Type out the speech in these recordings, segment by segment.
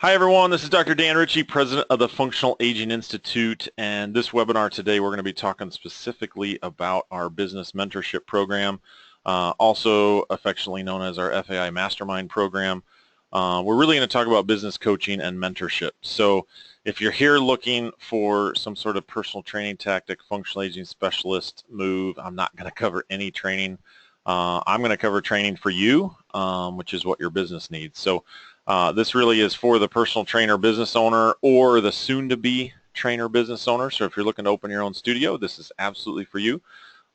Hi everyone, this is Dr. Dan Ritchie, President of the Functional Aging Institute, and this webinar today we're going to be talking specifically about our business mentorship program, also affectionately known as our FAI Mastermind program. We're really going to talk about business coaching and mentorship. So if you're here looking for some sort of personal training tactic, functional aging specialist move, I'm not going to cover any training. I'm going to cover training for you, which is what your business needs. So this really is for the personal trainer business owner or the soon-to-be trainer business owner. So if you're looking to open your own studio, this is absolutely for you,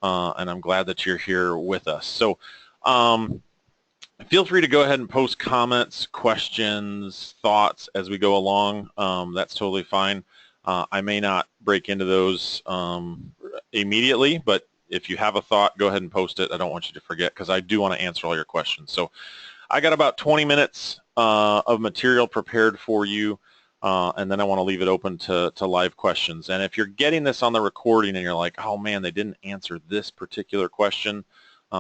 and I'm glad that you're here with us. So feel free to go ahead and post comments, questions, thoughts as we go along. That's totally fine. I may not break into those immediately, but if you have a thought, go ahead and post it. I don't want you to forget because I do want to answer all your questions. So I got about 20 minutes of material prepared for you, and then I want to leave it open to live questions. And if you're getting this on the recording and you're like, oh man, they didn't answer this particular question,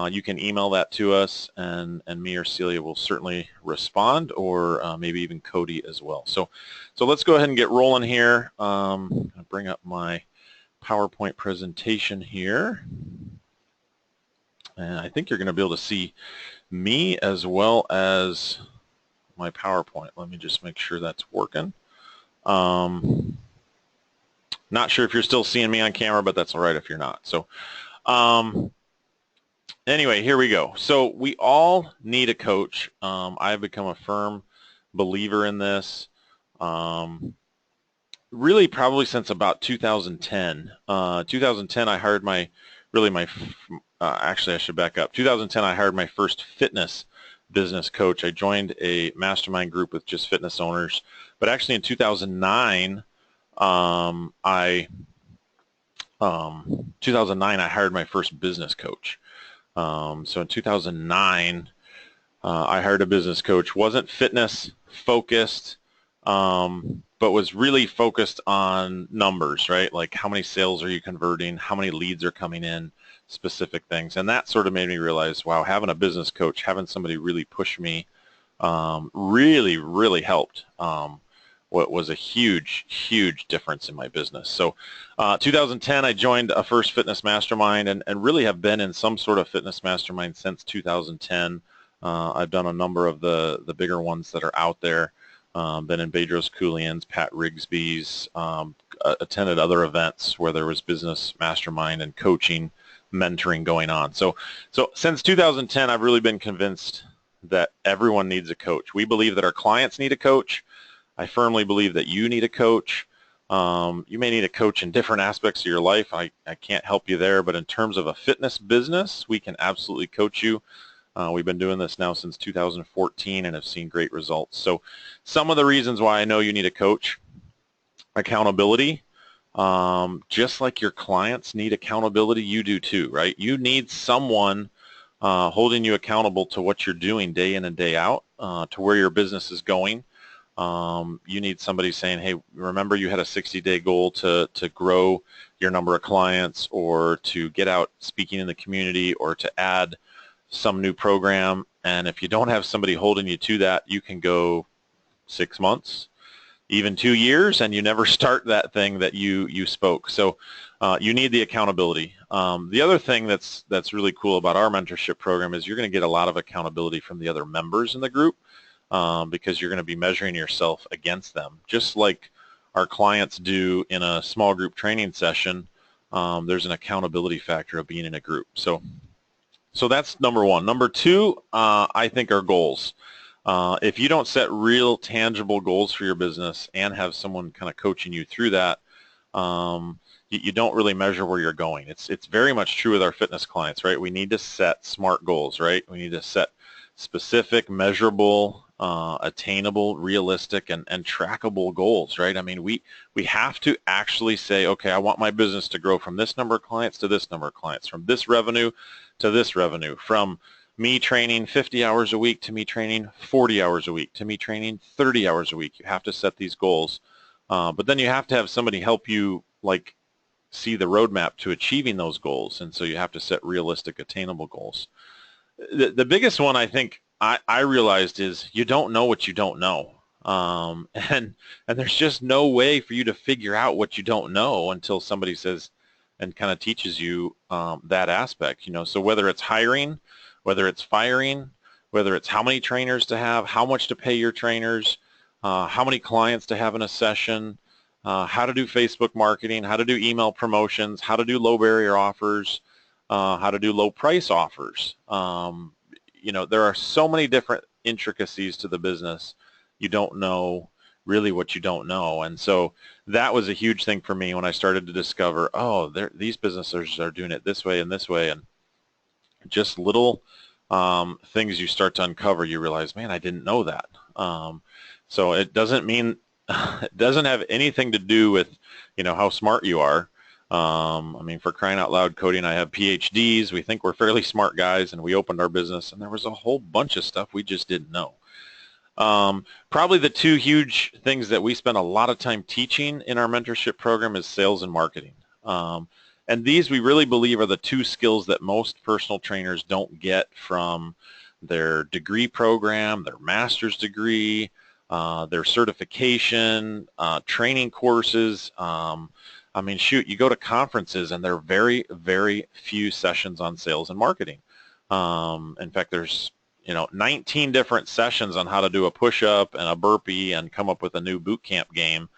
you can email that to us, and me or Celia will certainly respond, or maybe even Cody as well. So let's go ahead and get rolling here. I'm going to bring up my PowerPoint presentation here, and I think you're going to be able to see me as well as my PowerPoint. Let me just make sure that's working. Not sure if you're still seeing me on camera, but that's all right if you're not. So anyway, here we go. So we all need a coach. I've become a firm believer in this. Really probably since about 2010. 2010 I hired actually I should back up. 2010 I hired my first fitness business coach. I joined a mastermind group with just fitness owners, but actually in 2009 I hired my first business coach. So in 2009 I hired a business coach. Wasn't fitness focused, but was really focused on numbers, right? Like how many sales are you converting, how many leads are coming in, specific things. And that sort of made me realize, wow, having a business coach, having somebody really push me, really helped. What was a huge difference in my business. So 2010 I joined a first fitness mastermind, and really have been in some sort of fitness mastermind since 2010. I've done a number of the bigger ones that are out there. Been in Bedros Keuilian's, Pat Rigsby's, attended other events where there was business mastermind and coaching, mentoring going on. So since 2010, I've really been convinced that everyone needs a coach. We believe that our clients need a coach. I firmly believe that you need a coach. You may need a coach in different aspects of your life. I can't help you there, but in terms of a fitness business, we can absolutely coach you. We've been doing this now since 2014 and have seen great results. So some of the reasons why I know you need a coach: accountability. Just like your clients need accountability, you do too, right? You need someone holding you accountable to what you're doing day in and day out, to where your business is going. You need somebody saying, hey, remember you had a 60-day goal to grow your number of clients, or to get out speaking in the community, or to add some new program. And if you don't have somebody holding you to that, you can go 6 months, even 2 years, and you never start that thing that you spoke. So you need the accountability. The other thing that's really cool about our mentorship program is you're going to get a lot of accountability from the other members in the group, because you're going to be measuring yourself against them, just like our clients do in a small group training session. There's an accountability factor of being in a group. So that's number one. Number two, I think, are goals. If you don't set real tangible goals for your business and have someone kind of coaching you through that, you don't really measure where you're going. It's very much true with our fitness clients, right? We need to set SMART goals, right? We need to set specific, measurable, attainable, realistic, and trackable goals, right? I mean, we have to actually say, okay, I want my business to grow from this number of clients to this number of clients, from this revenue to this revenue, from me training 50 hours a week to me training 40 hours a week to me training 30 hours a week. You have to set these goals, but then you have to have somebody help you, like, see the roadmap to achieving those goals, and so you have to set realistic, attainable goals. The biggest one I think I realized is you don't know what you don't know. and there's just no way for you to figure out what you don't know until somebody says and kind of teaches you that aspect. So whether it's hiring, whether it's firing, whether it's how many trainers to have, how much to pay your trainers, how many clients to have in a session, how to do Facebook marketing, how to do email promotions, how to do low barrier offers, how to do low price offers. There are so many different intricacies to the business. You don't know really what you don't know. And so that was a huge thing for me when I started to discover, oh, these businesses are doing it this way and this way. And just little things you start to uncover, you realize, man, I didn't know that. So it doesn't mean, it doesn't have anything to do with, how smart you are. I mean, for crying out loud, Cody and I have PhDs. We think we're fairly smart guys, and we opened our business, and there was a whole bunch of stuff we just didn't know. Probably the two huge things that we spend a lot of time teaching in our mentorship program is sales and marketing. And these we really believe are the two skills that most personal trainers don't get from their degree program, their master's degree, their certification, training courses. I mean, shoot, you go to conferences and there are very, very few sessions on sales and marketing. In fact, there's 19 different sessions on how to do a push-up and a burpee and come up with a new boot camp game.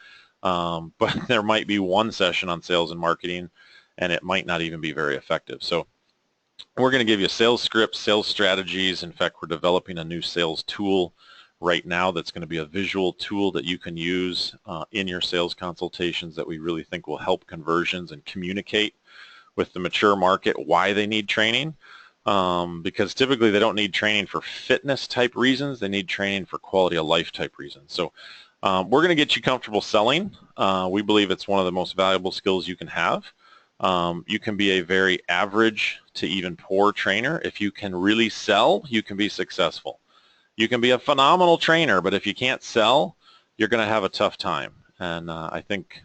But there might be one session on sales and marketing, and it might not even be very effective. So we're going to give you sales scripts, sales strategies. In fact, we're developing a new sales tool right now that's going to be a visual tool that you can use in your sales consultations that we really think will help conversions and communicate with the mature market why they need training. Because typically they don't need training for fitness type reasons, they need training for quality of life type reasons. So we're going to get you comfortable selling. We believe it's one of the most valuable skills you can have. You can be a very average to even poor trainer. If you can really sell, you can be successful. You can be a phenomenal trainer, but if you can't sell, you're going to have a tough time. And I think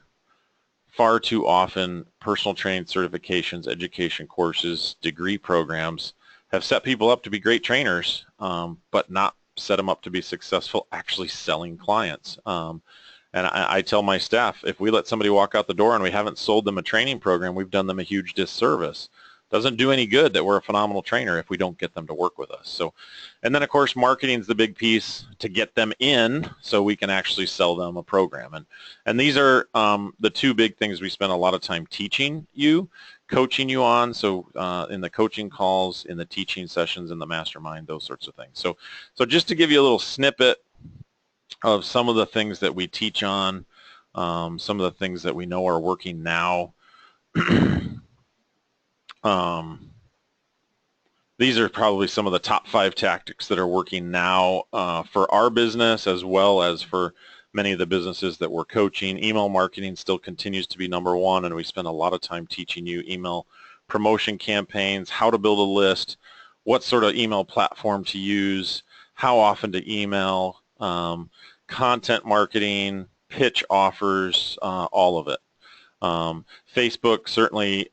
far too often personal training certifications, education courses, degree programs have set people up to be great trainers, but not set them up to be successful actually selling clients. And I tell my staff, if we let somebody walk out the door and we haven't sold them a training program, we've done them a huge disservice. Doesn't do any good that we're a phenomenal trainer if we don't get them to work with us. So, and then of course marketing is the big piece to get them in so we can actually sell them a program. And these are the two big things we spend a lot of time teaching you, coaching you on. So in the coaching calls, in the teaching sessions, in the mastermind, those sorts of things. So just to give you a little snippet of some of the things that we teach on, some of the things that we know are working now. These are probably some of the top 5 tactics that are working now for our business as well as for many of the businesses that we're coaching. Email marketing still continues to be number 1, and we spend a lot of time teaching you email promotion campaigns, how to build a list, what sort of email platform to use, how often to email, content marketing, pitch offers, all of it. Facebook certainly.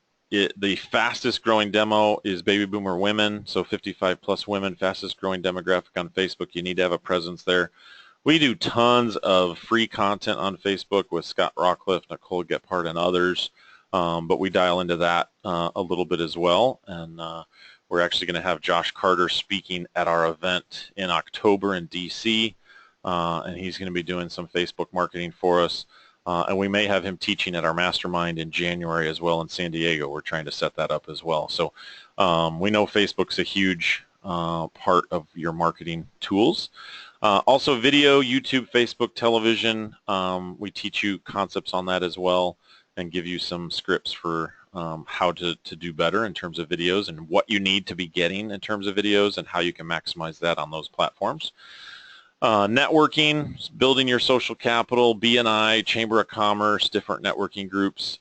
The fastest growing demo is baby boomer women, so 55 plus women, fastest growing demographic on Facebook. You need to have a presence there. We do tons of free content on Facebook with Scott Rockcliffe, Nicole Gephardt, and others, but we dial into that a little bit as well. And we're actually going to have Josh Carter speaking at our event in October in DC, and he's going to be doing some Facebook marketing for us. And we may have him teaching at our Mastermind in January as well in San Diego. We're trying to set that up as well. So we know Facebook's a huge part of your marketing tools. Also video, YouTube, Facebook, television. We teach you concepts on that as well and give you some scripts for how to do better in terms of videos and what you need to be getting in terms of videos and how you can maximize that on those platforms. Networking, building your social capital, BNI, Chamber of Commerce, different networking groups.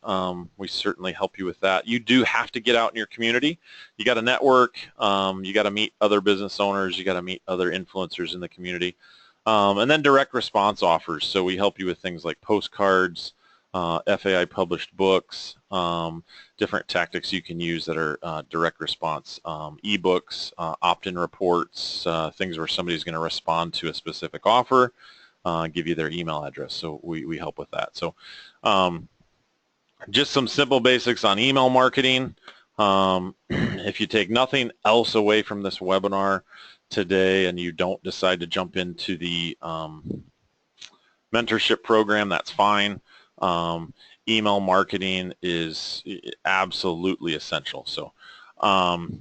We certainly help you with that. You do have to get out in your community. You got to network. You got to meet other business owners. You got to meet other influencers in the community. And then direct response offers. So we help you with things like postcards, FAI published books, different tactics you can use that are direct response, ebooks, opt-in reports, things where somebody's going to respond to a specific offer, give you their email address. So we help with that. So just some simple basics on email marketing. If you take nothing else away from this webinar today and you don't decide to jump into the mentorship program, that's fine. Email marketing is absolutely essential. So can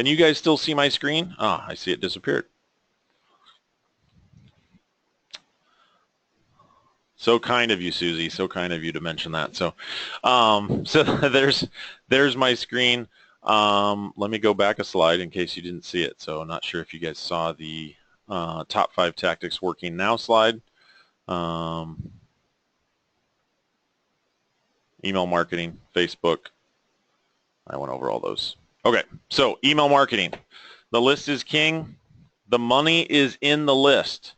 you guys still see my screen? I see it disappeared. So kind of you, Susie. So kind of you to mention that. So, so there's my screen. Let me go back a slide in case you didn't see it. So I'm not sure if you guys saw the top 5 tactics working now slide. Email marketing, Facebook. I went over all those. Okay, so email marketing. The list is king. The money is in the list.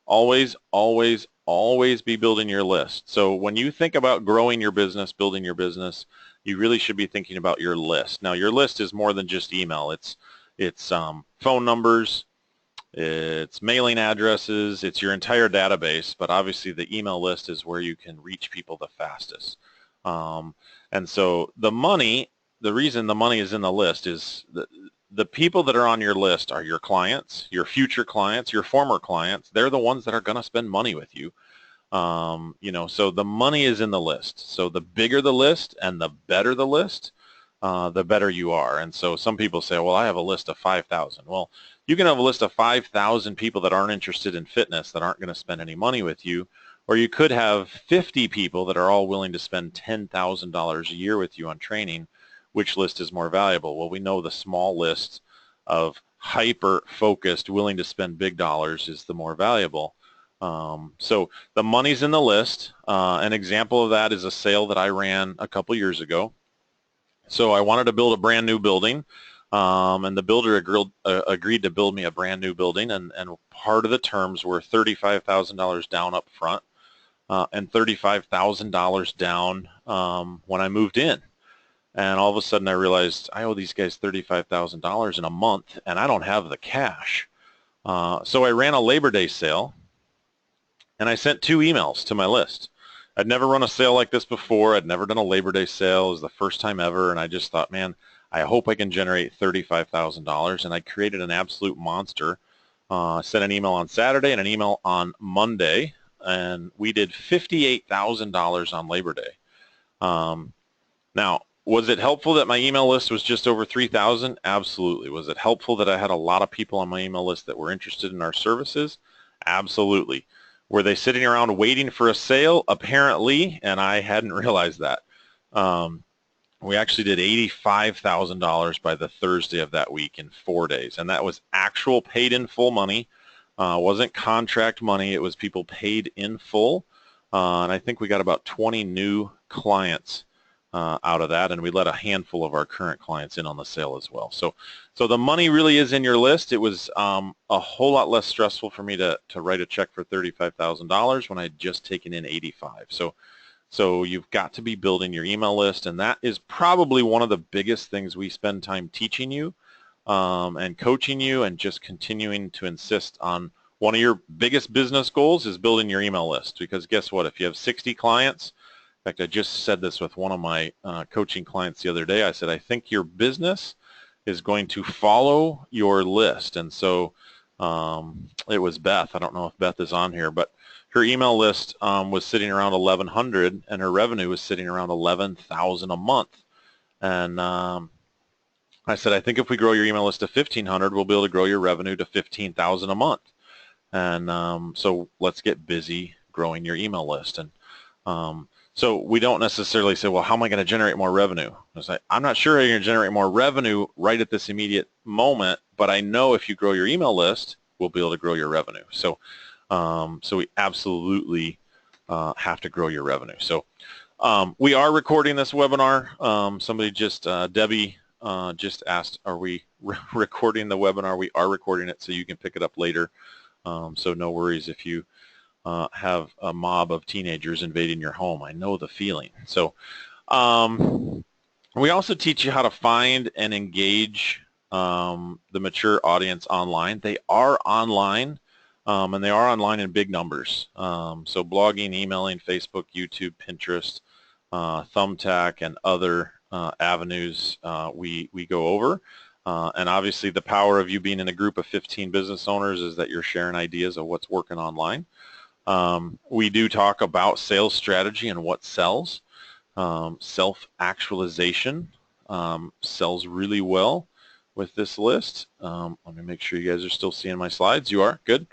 Always, always, always be building your list. So when you think about growing your business, building your business, you really should be thinking about your list. Now, your list is more than just email. It's phone numbers, it's mailing addresses, it's your entire database, but obviously the email list is where you can reach people the fastest. And so the reason the money is in the list is the people that are on your list are your clients, your future clients, your former clients. They're the ones that are going to spend money with you. So the money is in the list. So the bigger the list and the better the list, the better you are. And so some people say, well, I have a list of 5,000. Well, you can have a list of 5,000 people that aren't interested in fitness, that aren't going to spend any money with you. Or you could have 50 people that are all willing to spend $10,000 a year with you on training. Which list is more valuable? Well, we know the small list of hyper-focused, willing to spend big dollars is the more valuable. So the money's in the list. An example of that is a sale that I ran a couple years ago. So I wanted to build a brand new building, and the builder agreed to build me a brand new building, and part of the terms were $35,000 down up front and $35,000 down when I moved in. And all of a sudden I realized I owe these guys $35,000 in a month and I don't have the cash. So I ran a Labor Day sale and I sent 2 emails to my list. I'd never run a sale like this before. I'd never done a Labor Day sale. It was the first time ever, and I just thought, man, I hope I can generate $35,000. And I created an absolute monster. Sent an email on Saturday and an email on Monday, and we did $58,000 on Labor Day. Now, was it helpful that my email list was just over 3,000? Absolutely. Was it helpful that I had a lot of people on my email list that were interested in our services? Absolutely. Were they sitting around waiting for a sale? Apparently, and I hadn't realized that. We actually did $85,000 by the Thursday of that week in 4 days, and that was actual paid in full money. Wasn't contract money. It was people paid in full, and I think we got about 20 new clients out of that, and we let a handful of our current clients in on the sale as well. So the money really is in your list. It was a whole lot less stressful for me to write a check for $35,000 when I had just taken in 85. So you've got to be building your email list, and that is probably one of the biggest things we spend time teaching you and coaching you, and just continuing to insist on. One of your biggest business goals is building your email list, because guess what? If you have 60 clients, in fact, I just said this with one of my coaching clients the other day. I said, I think your business is going to follow your list. And so it was Beth. I don't know if Beth is on here, but her email list was sitting around 1,100, and her revenue was sitting around 11,000 a month. And I said, I think if we grow your email list to 1,500, we'll be able to grow your revenue to 15,000 a month. And so let's get busy growing your email list. And so we don't necessarily say, well, how am I going to generate more revenue? I was like, I'm not sure how you're going to generate more revenue right at this immediate moment, but I know if you grow your email list, we'll be able to grow your revenue. So we absolutely have to grow your revenue. So we are recording this webinar. Somebody just, Debbie just asked, are we recording the webinar? We are recording it so you can pick it up later. So no worries if you have a mob of teenagers invading your home. I know the feeling. So we also teach you how to find and engage the mature audience online. They are online. and they are online in big numbers. So blogging, emailing, Facebook, YouTube, Pinterest, Thumbtack, and other avenues we go over. And obviously the power of you being in a group of 15 business owners is that you're sharing ideas of what's working online. We do talk about sales strategy and what sells. Self-actualization sells really well with this list. Let me make sure you guys are still seeing my slides. You are? Good.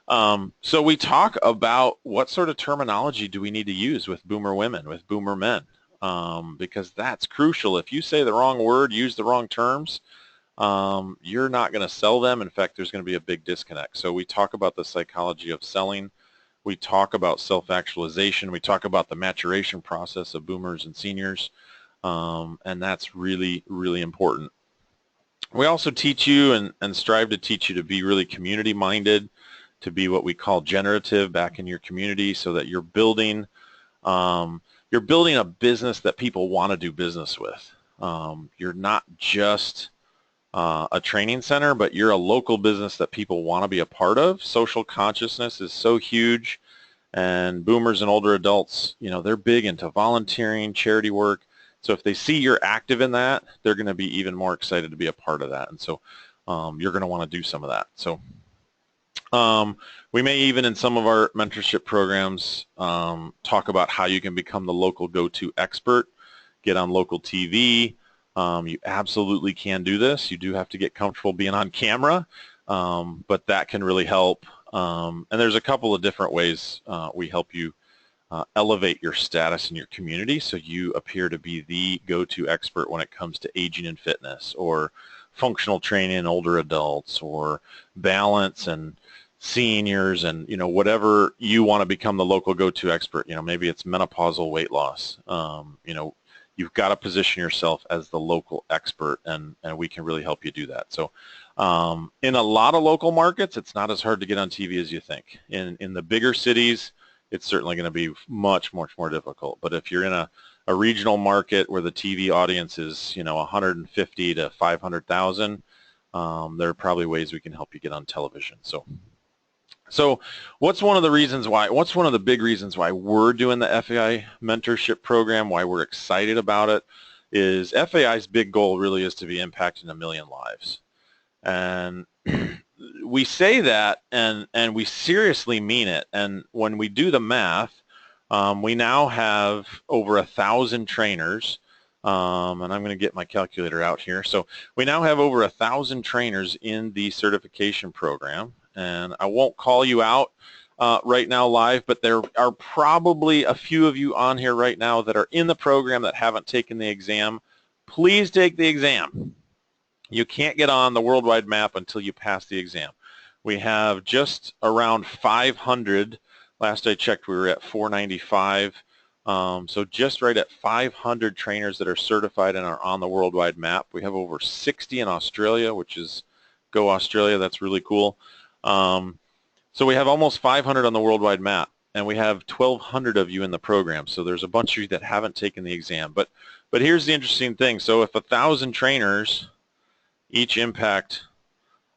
So we talk about what sort of terminology do we need to use with boomer women, with boomer men, because that's crucial. If you say the wrong word, use the wrong terms, you're not going to sell them. In fact, there's going to be a big disconnect. So we talk about the psychology of selling. We talk about self-actualization. We talk about the maturation process of boomers and seniors, and that's really, really important. We also teach you and strive to teach you to be really community-minded, to be what we call generative back in your community, so that you're building a business that people want to do business with. You're not just a training center, but you're a local business that people want to be a part of. Social consciousness is so huge, and boomers and older adults, you know, they're big into volunteering, charity work. So if they see you're active in that, they're going to be even more excited to be a part of that. And so you're going to want to do some of that. So we may even in some of our mentorship programs talk about how you can become the local go-to expert, get on local TV. You absolutely can do this. You do have to get comfortable being on camera, but that can really help. And there's a couple of different ways we help you elevate your status in your community so you appear to be the go-to expert when it comes to aging and fitness, or functional training in older adults, or balance and seniors, and you know, whatever you want to become the local go-to expert. You know, maybe it's menopausal weight loss. You know, you've got to position yourself as the local expert, and we can really help you do that. So in a lot of local markets, it's not as hard to get on TV as you think. In the bigger cities, it's certainly going to be much, much more difficult. But if you're in a regional market where the TV audience is, you know, 150 to 500,000, there are probably ways we can help you get on television. So what's one of the big reasons why we're doing the FAI mentorship program, why we're excited about it, is FAI's big goal really is to be impacting 1 million lives. And we say that and we seriously mean it. And when we do the math, we now have over 1,000 trainers, and I'm going to get my calculator out here. So we now have over 1,000 trainers in the certification program. And I won't call you out right now live, but there are probably a few of you on here right now that are in the program that haven't taken the exam. Please take the exam. You can't get on the worldwide map until you pass the exam. We have just around 500. Last I checked, we were at 495. So just right at 500 trainers that are certified and are on the worldwide map. We have over 60 in Australia, which is Go Australia. That's really cool. So we have almost 500 on the worldwide map, and we have 1,200 of you in the program. So there's a bunch of you that haven't taken the exam. But here's the interesting thing. So if 1,000 trainers each impact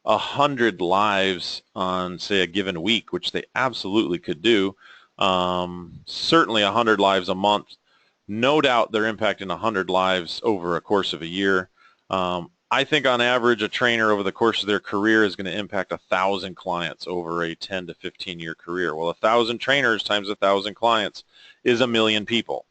100 lives on, say, a given week, which they absolutely could do, certainly 100 lives a month, no doubt they're impacting 100 lives over a course of a year. I think on average a trainer over the course of their career is going to impact 1,000 clients over a 10 to 15 year career. Well, 1,000 trainers times 1,000 clients is 1 million people.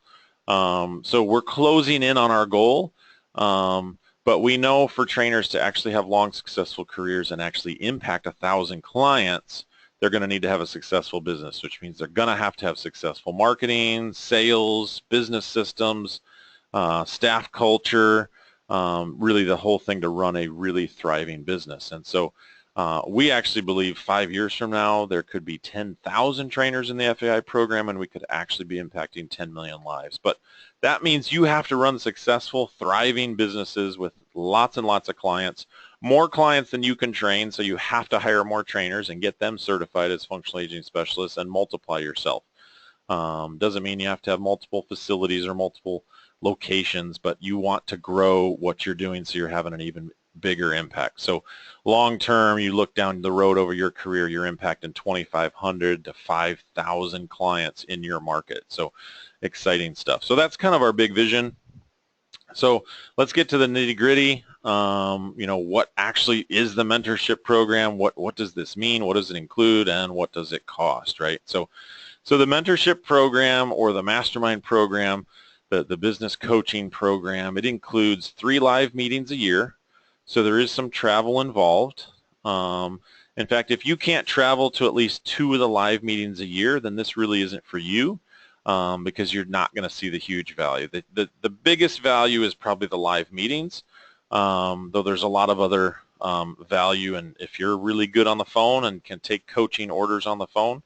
So we're closing in on our goal, but we know for trainers to actually have long successful careers and actually impact 1,000 clients, they're going to need to have a successful business, which means they're going to have successful marketing, sales, business systems, staff culture, really the whole thing to run a really thriving business. And so we actually believe 5 years from now there could be 10,000 trainers in the FAI program, and we could actually be impacting 10 million lives. But that means you have to run successful, thriving businesses with lots and lots of clients, more clients than you can train, so you have to hire more trainers and get them certified as functional aging specialists and multiply yourself. Doesn't mean you have to have multiple facilities or multiple locations, but you want to grow what you're doing so you're having an even bigger impact. So long term, you look down the road over your career, you're impacting 2,500 to 5,000 clients in your market. So exciting stuff. So that's kind of our big vision. So let's get to the nitty-gritty. What actually is the mentorship program? What does this mean? What does it include? And what does it cost, right? So the mentorship program, or the mastermind program, the business coaching program, it includes 3 live meetings a year. So there is some travel involved. In fact, if you can't travel to at least 2 of the live meetings a year, then this really isn't for you. Because you're not going to see the huge value. The biggest value is probably the live meetings, though there's a lot of other value. And if you're really good on the phone and can take coaching orders on the phone,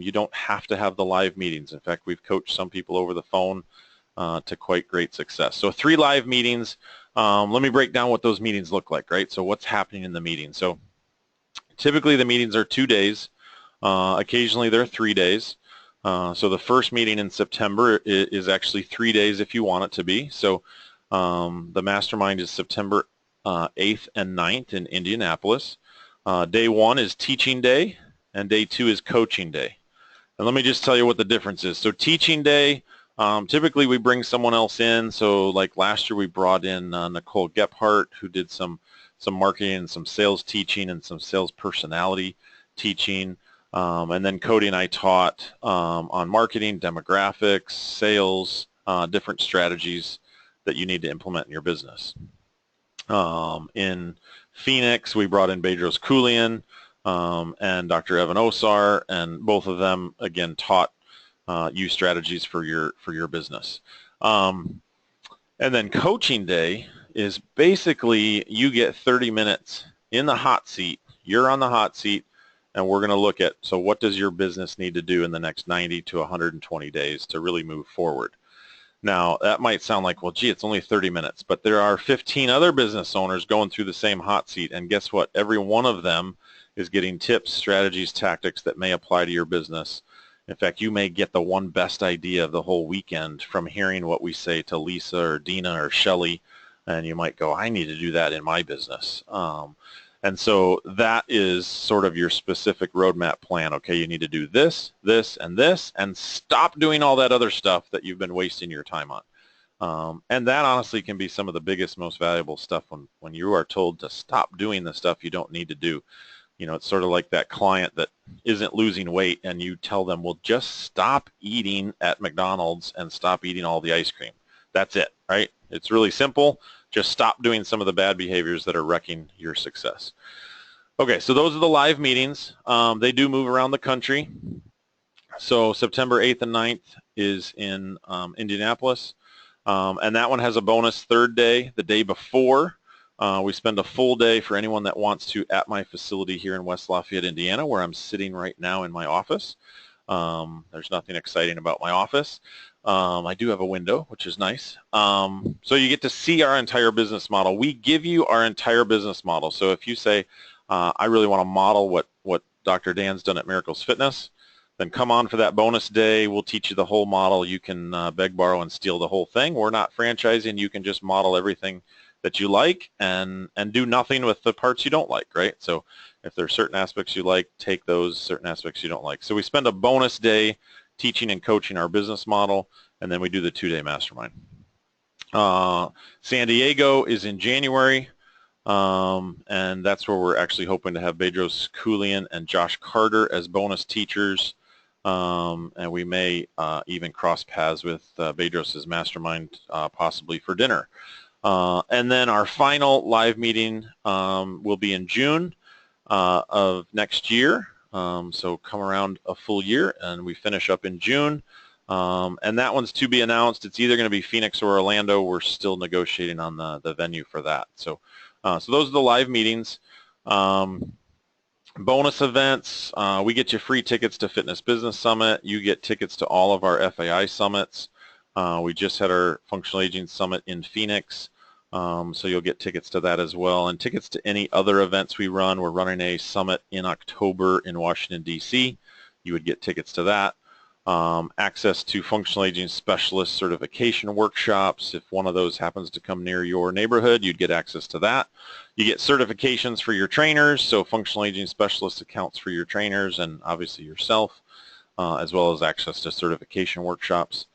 you don't have to have the live meetings. In fact, we've coached some people over the phone to quite great success. So 3 live meetings. Let me break down what those meetings look like, right? So what's happening in the meeting? So typically the meetings are 2 days. Occasionally they're 3 days. So the first meeting in September is actually 3 days if you want it to be. So the mastermind is September 8th and 9th in Indianapolis. Day 1 is teaching day, and day 2 is coaching day. And let me just tell you what the difference is. So teaching day, typically we bring someone else in. So like last year we brought in Nicole Gephardt, who did some marketing and some sales teaching and some sales personality teaching. And then Cody and I taught on marketing, demographics, sales, different strategies that you need to implement in your business. In Phoenix, we brought in Bedros Keuilian and Dr. Evan Osar, and both of them, again, taught you strategies for your business. And then coaching day is basically you get 30 minutes in the hot seat. You're on the hot seat. And we're going to look at, so what does your business need to do in the next 90 to 120 days to really move forward? Now, that might sound like, well, gee, it's only 30 minutes, but there are 15 other business owners going through the same hot seat, and guess what? Every one of them is getting tips, strategies, tactics that may apply to your business. In fact, you may get the one best idea of the whole weekend from hearing what we say to Lisa or Dina or Shelly, and you might go, I need to do that in my business. And so that is sort of your specific roadmap plan. Okay, you need to do this, this, and stop doing all that other stuff that you've been wasting your time on. And that honestly can be some of the biggest, most valuable stuff when you are told to stop doing the stuff you don't need to do. It's sort of like that client that isn't losing weight, and you tell them, well, just stop eating at McDonald's and stop eating all the ice cream. That's it, right? It's really simple. Just stop doing some of the bad behaviors that are wrecking your success. Okay, so those are the live meetings. They do move around the country. So September 8th and 9th is in Indianapolis. And that one has a bonus 3rd day, the day before. We spend a full day for anyone that wants to at my facility here in West Lafayette, Indiana, where I'm sitting right now in my office. There's nothing exciting about my office. I do have a window, which is nice. So you get to see our entire business model. We give you our entire business model. So if you say, I really want to model what Dr. Dan's done at Miracles Fitness, then come on for that bonus day. We'll teach you the whole model. You can beg, borrow, and steal the whole thing. We're not franchising. You can just model everything that you like and do nothing with the parts you don't like, right? So if there's certain aspects you like, take those. Certain aspects you don't like. So we spend a bonus day teaching and coaching our business model, and then we do the 2-day mastermind. San Diego is in January, and that's where we're actually hoping to have Bedros Keuilian and Josh Carter as bonus teachers, and we may even cross paths with Bedros' mastermind possibly for dinner. And then our final live meeting will be in June of next year. So come around a full year, and we finish up in June. And that one's to be announced. It's either going to be Phoenix or Orlando. We're still negotiating on the venue for that. So those are the live meetings. Bonus events, we get you free tickets to Fitness Business Summit. You get tickets to all of our FAI summits. We just had our Functional Aging Summit in Phoenix. So you'll get tickets to that as well, and tickets to any other events we run. We're running a summit in October in Washington, D.C. You would get tickets to that. access to functional aging specialist certification workshops. If one of those happens to come near your neighborhood, you'd get access to that. You get certifications for your trainers, so functional aging specialist accounts for your trainers and obviously yourself, as well as access to certification workshops.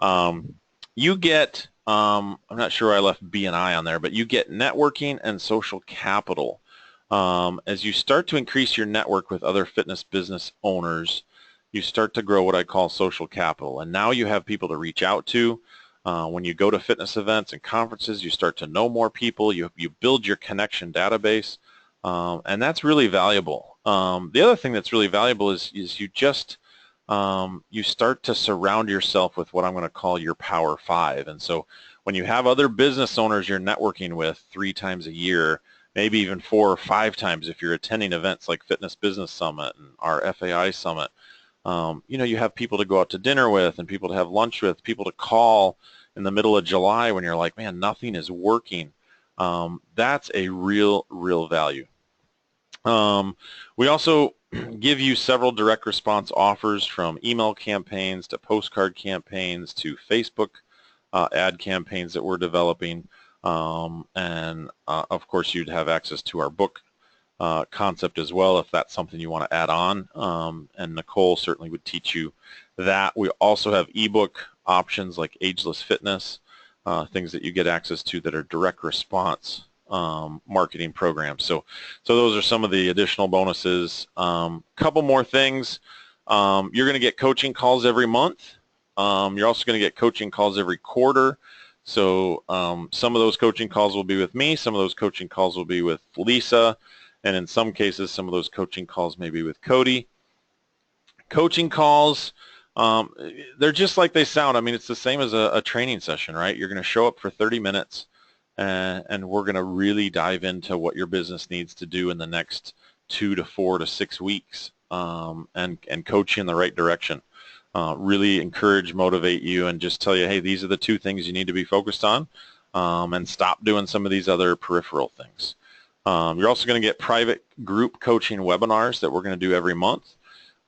You get, I'm not sure I left B&I on there, but you get networking and social capital. As you start to increase your network with other fitness business owners, you start to grow what I call social capital. And now you have people to reach out to. When you go to fitness events and conferences, you start to know more people. You build your connection database, and that's really valuable. The other thing that's really valuable is you just you start to surround yourself with what I'm going to call your Power Five. And so when you have other business owners you're networking with 3 times a year, maybe even 4 or 5 times if you're attending events like Fitness Business Summit and our FAI Summit, you know, you have people to go out to dinner with and people to have lunch with, people to call in the middle of July when you're like, man, nothing is working. That's a real value. We also give you several direct response offers, from email campaigns to postcard campaigns to Facebook ad campaigns that we're developing. And of course, you'd have access to our book concept as well if that's something you want to add on. And Nicole certainly would teach you that. We also have ebook options like Ageless Fitness, things that you get access to that are direct response marketing programs. So those are some of the additional bonuses. Couple more things. You're going to get coaching calls every month. You're also going to get coaching calls every quarter. So some of those coaching calls will be with me. Some of those coaching calls will be with Lisa. And in some cases, some of those coaching calls may be with Cody. Coaching calls, they're just like they sound. I mean, it's the same as a training session, right? You're going to show up for 30 minutes, and we're going to really dive into what your business needs to do in the next 2 to 4 to 6 weeks, and coach you in the right direction. Really encourage, motivate you, and just tell you, hey, these are the 2 things you need to be focused on, and stop doing some of these other peripheral things. You're also going to get private group coaching webinars that we're going to do every month.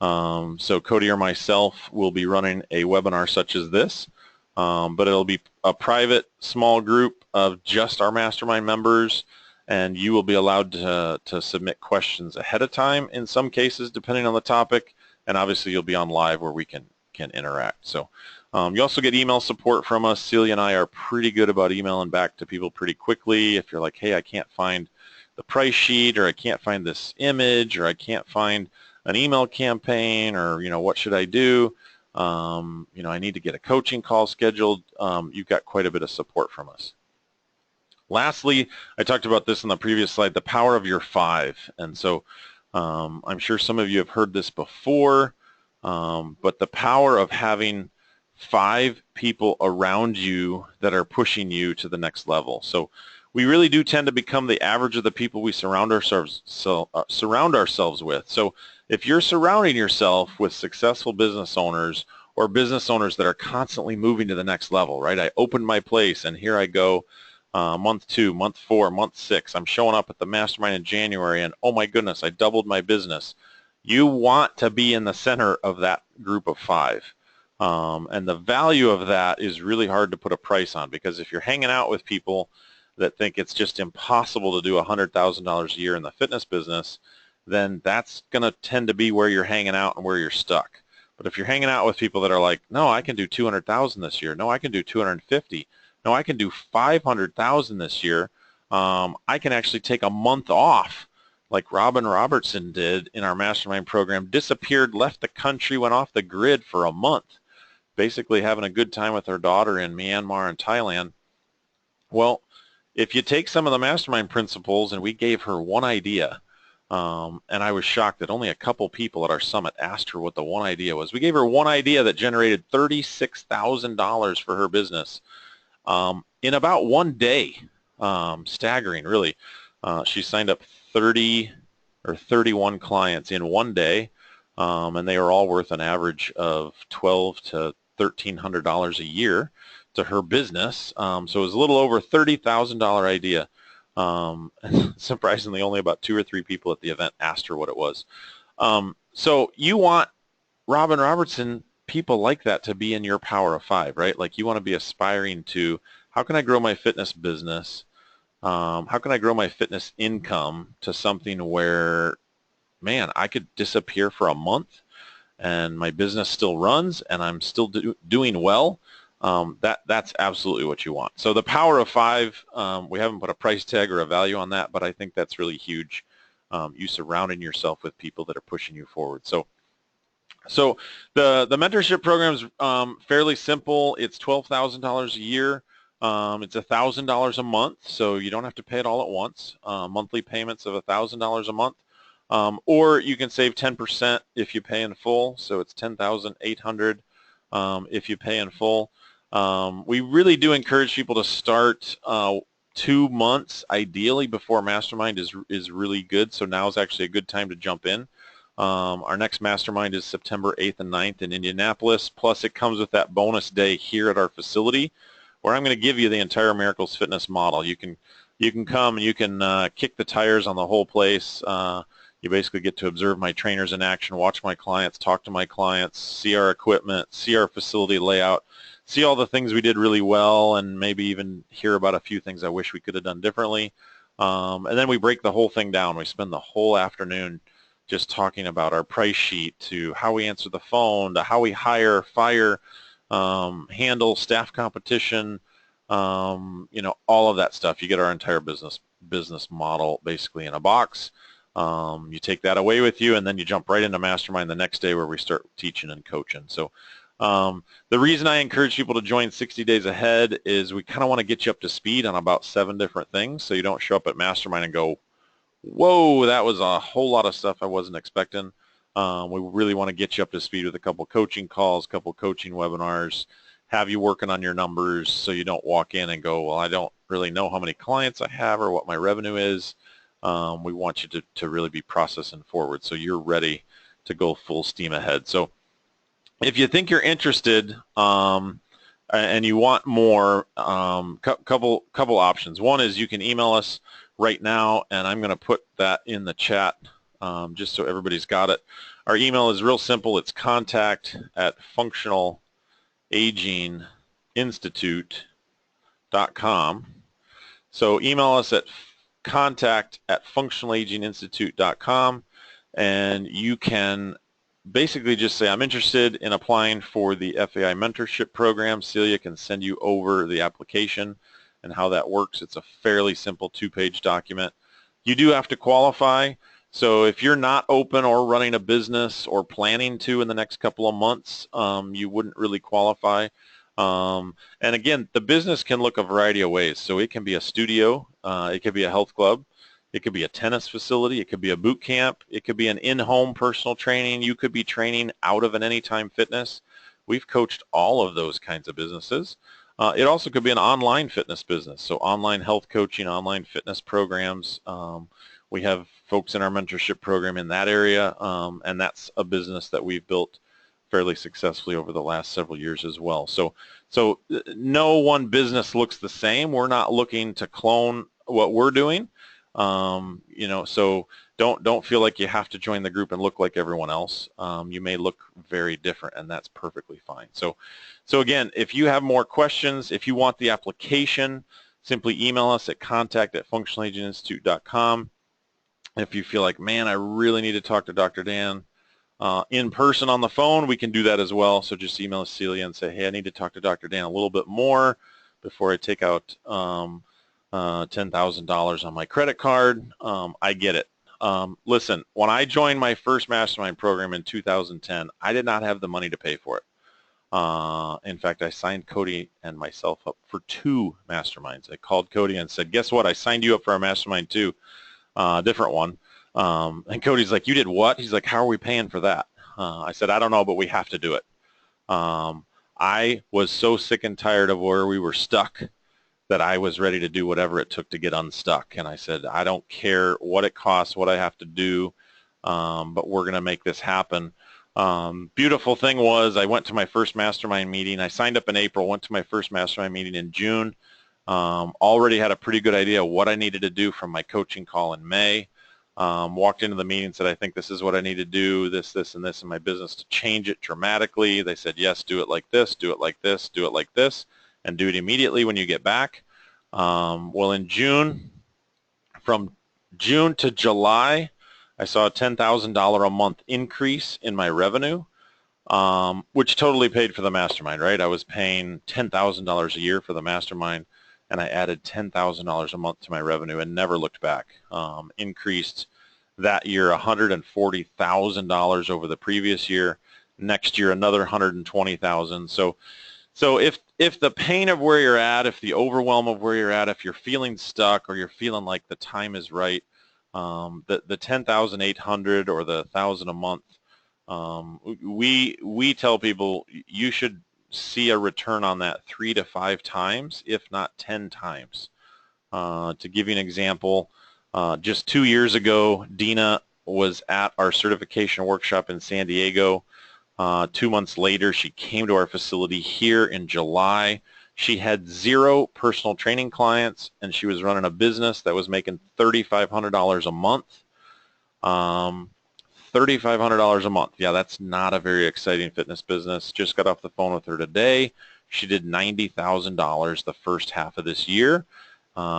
So Cody or myself will be running a webinar such as this, but it'll be a private small group of just our mastermind members, and you will be allowed to submit questions ahead of time in some cases depending on the topic, and obviously you'll be on live where we can interact. So you also get email support from us. Celia and I are pretty good about emailing back to people pretty quickly. If you're like, hey, I can't find the price sheet, or I can't find this image, or I can't find an email campaign, or, you know, what should I do? You know, I need to get a coaching call scheduled. You've got quite a bit of support from us. Lastly, I talked about this in the previous slide, the power of your 5. And so I'm sure some of you have heard this before, but the power of having 5 people around you that are pushing you to the next level. So we really do tend to become the average of the people we surround ourselves with. So if you're surrounding yourself with successful business owners, or business owners that are constantly moving to the next level, right? I opened my place and here I go, month 2, month 4, month 6. I'm showing up at the Mastermind in January and oh my goodness, I doubled my business. You want to be in the center of that group of 5. And the value of that is really hard to put a price on, because if you're hanging out with people that think it's just impossible to do $100,000 a year in the fitness business, then that's going to tend to be where you're hanging out and where you're stuck. But if you're hanging out with people that are like, no, I can do 200,000 this year. No, I can do 250. No, I can do 500,000 this year. I can actually take a month off, like Robin Robertson did in our Mastermind program, disappeared, left the country, went off the grid for a month, basically having a good time with her daughter in Myanmar and Thailand. Well, if you take some of the Mastermind principles, and we gave her one idea, and I was shocked that only a couple people at our summit asked her what the one idea was. We gave her one idea that generated $36,000 for her business in about one day. Staggering, really. She signed up 30 or 31 clients in one day, and they were all worth an average of $1,200 to $1,300 a year to her business. So it was a little over $30,000 idea. Surprisingly, only about 2 or 3 people at the event asked her what it was. So you want Robin Robertson people like that to be in your power of five, right? Like you want to be aspiring to, how can I grow my fitness business? How can I grow my fitness income to something where, man, I could disappear for a month and my business still runs and I'm still doing well? That's absolutely what you want. So the power of five, we haven't put a price tag or a value on that, but I think that's really huge. You surrounding yourself with people that are pushing you forward. So the mentorship program is fairly simple. It's $12,000 a year. It's $1,000 a month, so you don't have to pay it all at once. Monthly payments of $1,000 a month, or you can save 10% if you pay in full. So it's $10,800 if you pay in full. We really do encourage people to start 2 months ideally before Mastermind is really good. So now is actually a good time to jump in. Our next Mastermind is September 8th and 9th in Indianapolis. Plus, it comes with that bonus day here at our facility, where I'm going to give you the entire Miracles Fitness model. You can come and you can kick the tires on the whole place. You basically get to observe my trainers in action, watch my clients, talk to my clients, see our equipment, see our facility layout, see all the things we did really well, and maybe even hear about a few things I wish we could have done differently. And then we break the whole thing down. We spend the whole afternoon just talking about our price sheet, to how we answer the phone, to how we hire, fire, handle staff competition, all of that stuff. You get our entire business model basically in a box. You take that away with you, and then you jump right into Mastermind the next day, where we start teaching and coaching. So the reason I encourage people to join 60 days ahead is we kind of want to get you up to speed on about 7 different things, so you don't show up at Mastermind and go, whoa, that was a whole lot of stuff I wasn't expecting. We really want to get you up to speed with a couple coaching calls, a couple coaching webinars, have you working on your numbers so you don't walk in and go, well, I don't really know how many clients I have or what my revenue is. We want you to really be processing forward so you're ready to go full steam ahead. So if you think you're interested and you want more, couple options. One is you can email us right now, and I'm going to put that in the chat just so everybody's got it. Our email is real simple. It's contact@functionalaginginstitute.com. So email us at contact@functionalaginginstitute.com, and you can basically just say, I'm interested in applying for the FAI mentorship program. Celia can send you over the application and how that works. It's a fairly simple 2-page document. You do have to qualify. So if you're not open or running a business or planning to in the next couple of months, you wouldn't really qualify. And again, the business can look a variety of ways. So it can be a studio, it could be a health club, it could be a tennis facility, it could be a boot camp, it could be an in-home personal training, you could be training out of an Anytime Fitness. We've coached all of those kinds of businesses. It also could be an online fitness business, so online health coaching, online fitness programs. We have folks in our mentorship program in that area, and that's a business that we've built fairly successfully over the last several years as well. So no one business looks the same. We're not looking to clone what we're doing. So don't feel like you have to join the group and look like everyone else. You may look very different, and that's perfectly fine. So again, if you have more questions, if you want the application, simply email us at contact@functionalaginginstitute.com. If you feel like, man, I really need to talk to Dr. Dan in person on the phone, we can do that as well. So just email Celia and say, hey, I need to talk to Dr. Dan a little bit more before I take out $10,000 on my credit card. I get it. Listen, when I joined my first Mastermind program in 2010, I did not have the money to pay for it. In fact, I signed Cody and myself up for 2 Masterminds. I called Cody and said, guess what? I signed you up for a Mastermind too, different one. And Cody's like, you did what? He's like, how are we paying for that? I said, I don't know, but we have to do it. I was so sick and tired of where we were stuck that I was ready to do whatever it took to get unstuck. And I said, I don't care what it costs, what I have to do, but we're going to make this happen. Beautiful thing was I went to my first Mastermind meeting. I signed up in April, went to my first Mastermind meeting in June. Already had a pretty good idea of what I needed to do from my coaching call in May. walked into the meeting and said, I think this is what I need to do, this, and this in my business to change it dramatically. They said, yes, do it like this, do it like this, do it like this, and do it immediately when you get back. Well, in June, from June to July, I saw a $10,000 a month increase in my revenue, which totally paid for the mastermind, right? I was paying $10,000 a year for the mastermind, and I added $10,000 a month to my revenue and never looked back. Increased that year $140,000 over the previous year. Next year, another $120,000. So if the pain of where you're at, if the overwhelm of where you're at, if you're feeling stuck or you're feeling like the time is right, the 10,800 or the 1,000 a month, we tell people you should see a return on that 3 to 5 times, if not 10 times. To give you an example, just 2 years ago, Dina was at our certification workshop in San Diego. 2 months later, she came to our facility here in July. She had 0 personal training clients, and she was running a business that was making $3,500 a month. $3,500 a month. Yeah, that's not a very exciting fitness business. Just got off the phone with her today. She did $90,000 the first half of this year.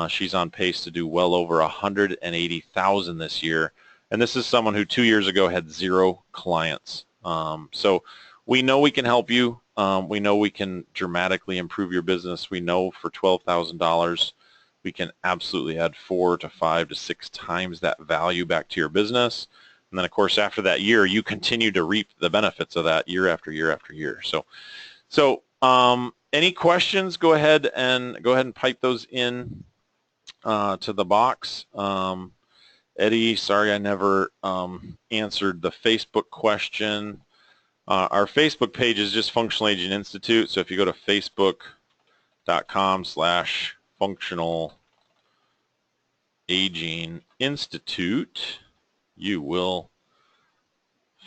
She's on pace to do well over $180,000 this year. And this is someone who 2 years ago had 0 clients. So we know we can help you. We know we can dramatically improve your business. We know for $12,000, we can absolutely add 4 to 5 to 6 times that value back to your business. And then, of course, after that year, you continue to reap the benefits of that year after year after year. So any questions? Go ahead and pipe those in to the box. Eddie, sorry I never answered the Facebook question. Our Facebook page is just Functional Aging Institute. So if you go to facebook.com/Functional Aging Institute, you will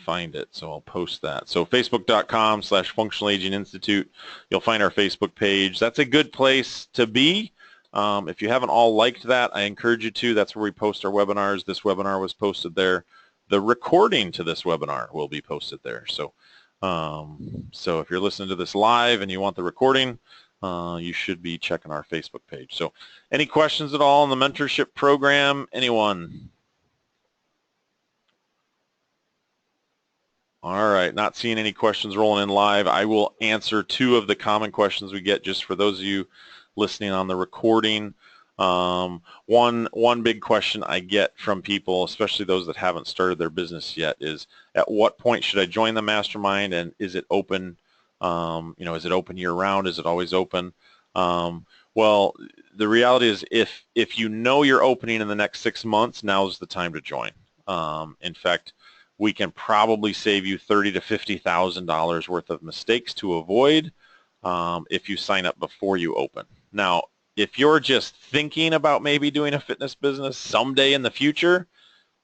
find it. So I'll post that. So facebook.com/Functional Aging Institute, you'll find our Facebook page. That's a good place to be. If you haven't all liked that, I encourage you to. That's where we post our webinars. This webinar was posted there. The recording to this webinar will be posted there. So if you're listening to this live and you want the recording, you should be checking our Facebook page. So any questions at all on the mentorship program? Anyone? All right, not seeing any questions rolling in live. I will answer 2 of the common questions we get just for those of you listening on the recording. One big question I get from people, especially those that haven't started their business yet, is at what point should I join the mastermind, and is it open? Is it open year round? Is it always open? Well, the reality is if you know you're opening in the next 6 months, now's the time to join. In fact, we can probably save you $30,000 to $50,000 worth of mistakes to avoid if you sign up before you open. Now, if you're just thinking about maybe doing a fitness business someday in the future,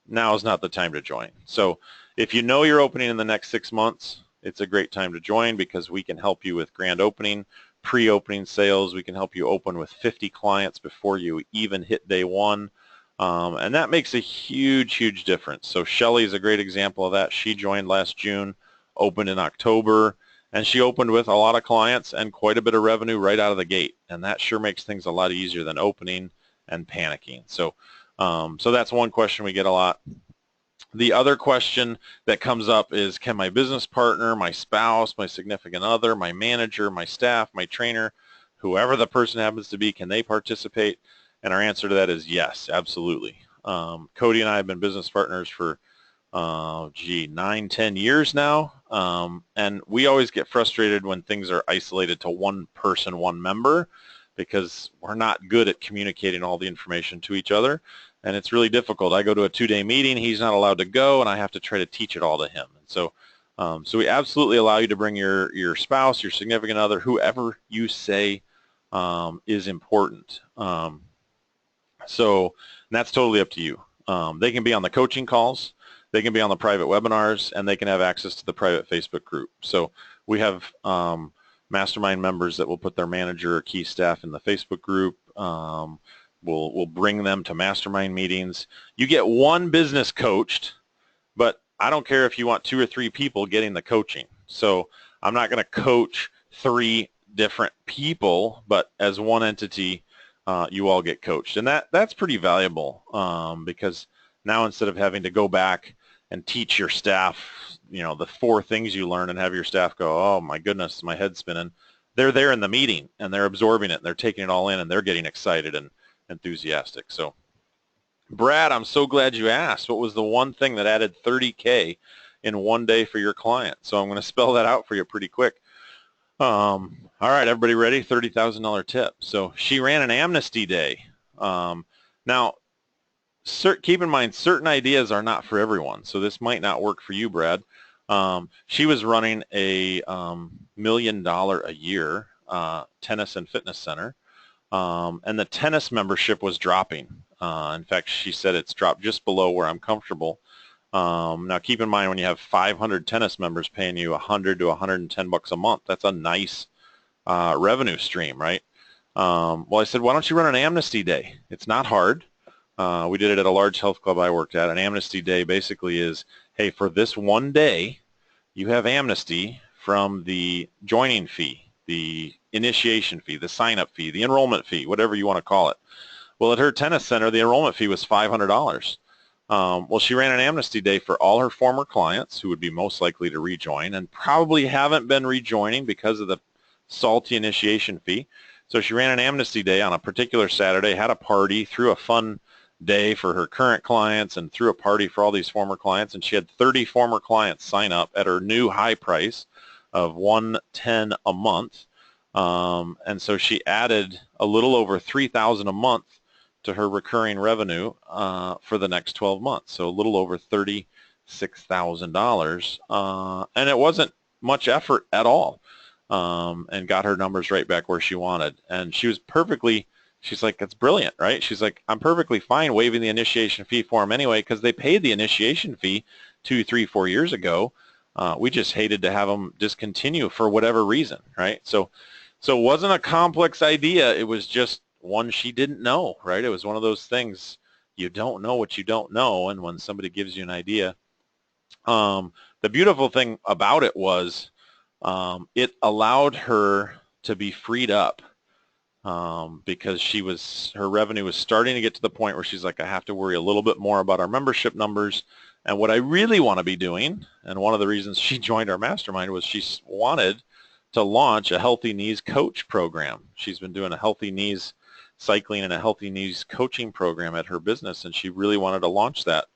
now is not the time to join. So if you know you're opening in the next 6 months, it's a great time to join because we can help you with grand opening, pre-opening sales. We can help you open with 50 clients before you even hit day 1. And that makes a huge, huge difference. So Shelly is a great example of that. She joined last June, opened in October, and she opened with a lot of clients and quite a bit of revenue right out of the gate. And that sure makes things a lot easier than opening and panicking. So that's one question we get a lot. The other question that comes up is, can my business partner, my spouse, my significant other, my manager, my staff, my trainer, whoever the person happens to be, can they participate? And our answer to that is yes, absolutely. Cody and I have been business partners for 9, 10 years now, and we always get frustrated when things are isolated to one person, one member, because we're not good at communicating all the information to each other, and it's really difficult. I go to a 2-day meeting, he's not allowed to go, and I have to try to teach it all to him. And so we absolutely allow you to bring your spouse, your significant other, whoever you say is important. So that's totally up to you. They can be on the coaching calls, they can be on the private webinars, and they can have access to the private Facebook group. So we have Mastermind members that will put their manager or key staff in the Facebook group. We'll bring them to mastermind meetings. You get one business coached, but I don't care if you want 2 or 3 people getting the coaching. So I'm not going to coach 3 different people, but as one entity, you all get coached. And that's pretty valuable because now instead of having to go back and teach your staff, the 4 things you learn and have your staff go, oh my goodness, my head's spinning. They're there in the meeting and they're absorbing it and they're taking it all in and they're getting excited and enthusiastic. So Brad, I'm so glad you asked. What was the one thing that added 30K in one day for your client? So I'm going to spell that out for you pretty quick. All right, everybody ready? $30,000 tip. So she ran an amnesty day. Now, keep in mind, certain ideas are not for everyone. So this might not work for you, Brad. She was running a $1 million a year tennis and fitness center. And the tennis membership was dropping. In fact, she said it's dropped just below where I'm comfortable. Now, keep in mind when you have 500 tennis members paying you $100 to $110 a month, that's a nice revenue stream, right? Well, I said, why don't you run an amnesty day? It's not hard. We did it at a large health club I worked at. An amnesty day basically is, hey, for this one day, you have amnesty from the joining fee, the initiation fee, the sign-up fee, the enrollment fee, whatever you want to call it. Well, at her tennis center, the enrollment fee was $500. Well, she ran an amnesty day for all her former clients who would be most likely to rejoin and probably haven't been rejoining because of the salty initiation fee. So she ran an amnesty day on a particular Saturday, had a party, threw a fun day for her current clients and threw a party for all these former clients, and she had 30 former clients sign up at her new high price of $110 a month. And so she added a little over $3,000 a month to her recurring revenue for the next 12 months, so a little over $36,000, and it wasn't much effort at all, and got her numbers right back where she wanted. And she was she's like, that's brilliant, right? She's like, I'm perfectly fine waiving the initiation fee for them anyway because they paid the initiation fee 2, 3, 4 years ago. We just hated to have them discontinue for whatever reason, right? So it wasn't a complex idea. It was just one she didn't know, right? It was one of those things, you don't know what you don't know, and when somebody gives you an idea. The beautiful thing about it was it allowed her to be freed up because her revenue was starting to get to the point where she's like, I have to worry a little bit more about our membership numbers. And what I really want to be doing, and one of the reasons she joined our mastermind, was she wanted to launch a Healthy Knees coach program. She's been doing a Healthy Knees cycling and a Healthy Knees coaching program at her business, and she really wanted to launch that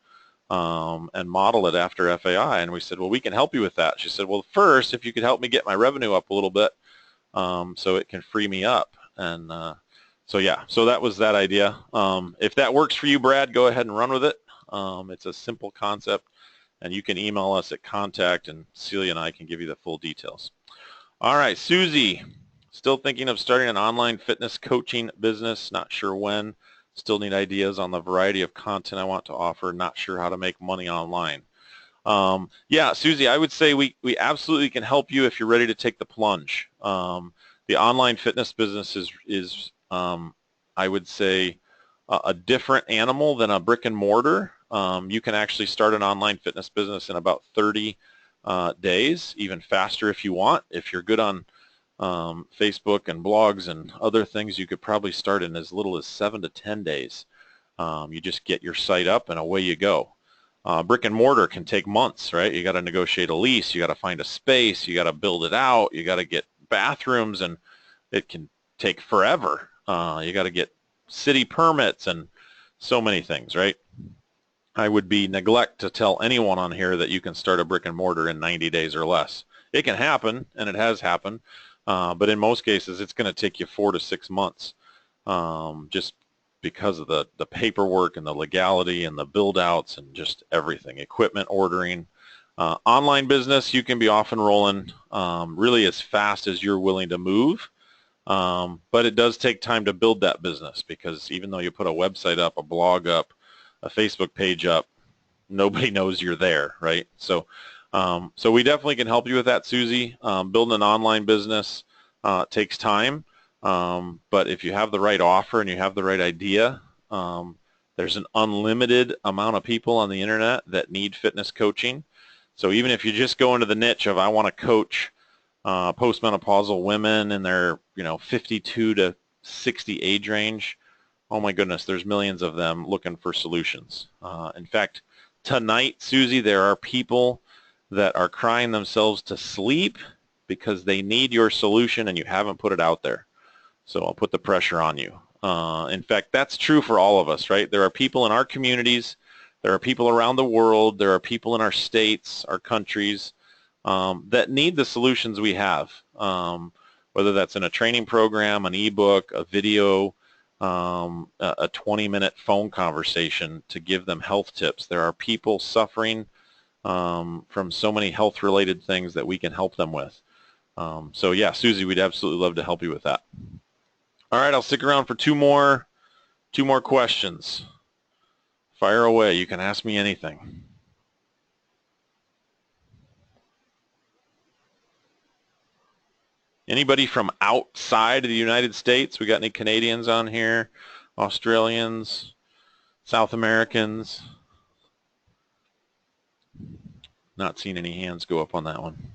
and model it after FAI. And we said, well, we can help you with that. She said, well, first, if you could help me get my revenue up a little bit so it can free me up. And so that was that idea. If that works for you, Brad, go ahead and run with it. It's a simple concept, and you can email us at contact, and Celia and I can give you the full details. All right, Susie, still thinking of starting an online fitness coaching business, not sure when. Still need ideas on the variety of content I want to offer, not sure how to make money online. Yeah, Susie, I would say we absolutely can help you if you're ready to take the plunge. The online fitness business is I would say, a different animal than a brick and mortar. You can actually start an online fitness business in about 30 days, even faster if you want. If you're good on Facebook and blogs and other things, you could probably start in as little as 7 to 10 days. You just get your site up and away you go. Brick and mortar can take months, right? You got to negotiate a lease, you got to find a space, you got to build it out, you got to get bathrooms, and it can take forever. You got to get city permits and so many things, right? I would be neglect to tell anyone on here that you can start a brick and mortar in 90 days or less. It can happen, and it has happened, but in most cases it's going to take you 4 to 6 months, just because of the paperwork and the legality and the build outs and just everything, equipment ordering. Online business, you can be off and rolling really as fast as you're willing to move, but it does take time to build that business, because even though you put a website up, a blog up, a Facebook page up, nobody knows you're there, right? So we definitely can help you with that, Susie. Building an online business takes time. But if you have the right offer and you have the right idea, there's an unlimited amount of people on the internet that need fitness coaching. So even if you just go into the niche of I want to coach postmenopausal women in their 52 to 60 age range, oh my goodness, there's millions of them looking for solutions. In fact, tonight, Susie, there are people that are crying themselves to sleep because they need your solution and you haven't put it out there. So I'll put the pressure on you. In fact, that's true for all of us, right? There are people in our communities, there are people around the world, there are people in our states, our countries, that need the solutions we have, whether that's in a training program, an ebook, a video, a 20-minute phone conversation to give them health tips. There are people suffering from so many health-related things that we can help them with. So yeah, Susie, we'd absolutely love to help you with that. All right, I'll stick around for two more questions. Fire away. You can ask me anything. Anybody from outside of the United States? We got any Canadians on here? Australians? South Americans? Not seeing any hands go up on that one.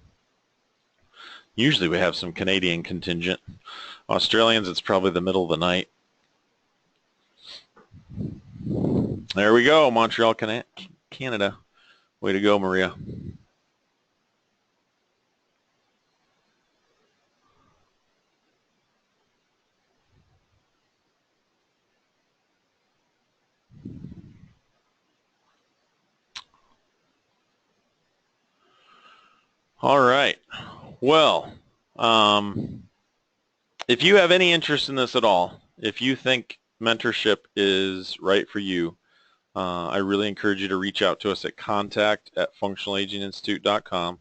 Usually we have some Canadian contingent. Australians, it's probably the middle of the night. There we go, Montreal, Canada. Way to go, Maria. All right. Well, if you have any interest in this at all, if you think mentorship is right for you, I really encourage you to reach out to us at contact@functionalaginginstitute.com.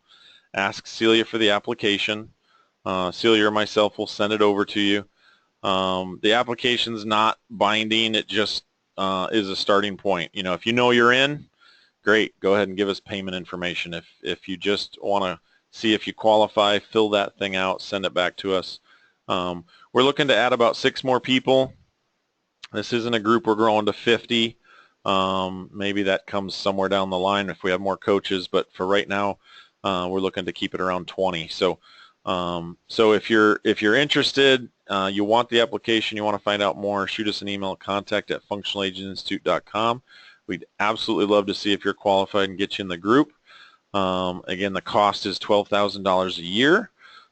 Ask Celia for the application. Celia or myself will send it over to you. The application's not binding. It just is a starting point. If you know you're in, great. Go ahead and give us payment information. If you just want to see if you qualify, fill that thing out, send it back to us. We're looking to add about 6 more people. This isn't a group we're growing to 50. Maybe that comes somewhere down the line if we have more coaches, but for right now, we're looking to keep it around 20. So if you're interested, you want the application, you want to find out more, shoot us an email at contact@functionalaginginstitute.com. We'd absolutely love to see if you're qualified and get you in the group. Again, the cost is $12,000 a year,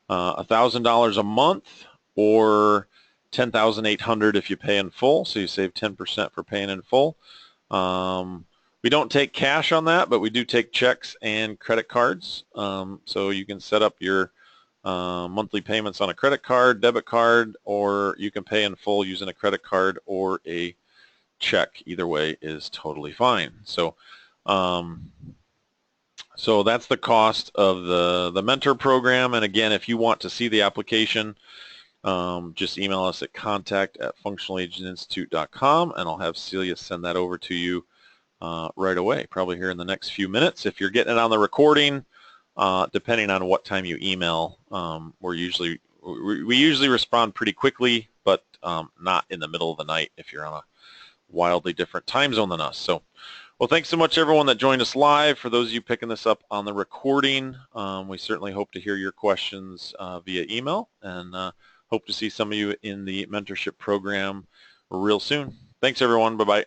$1,000 a month, or $10,800 if you pay in full, so you save 10% for paying in full. We don't take cash on that, but we do take checks and credit cards. So you can set up your monthly payments on a credit card, debit card, or you can pay in full using a credit card or a check. Either way is totally fine. So that's the cost of the mentor program. And again, if you want to see the application, just email us at contact@functionalaginginstitute.com, and I'll have Celia send that over to you right away, probably here in the next few minutes. If you're getting it on the recording, depending on what time you email, we usually respond pretty quickly, but not in the middle of the night if you're on a wildly different time zone than us. So, well, thanks so much, everyone that joined us live. For those of you picking this up on the recording, we certainly hope to hear your questions via email, and hope to see some of you in the mentorship program real soon. Thanks, everyone. Bye-bye.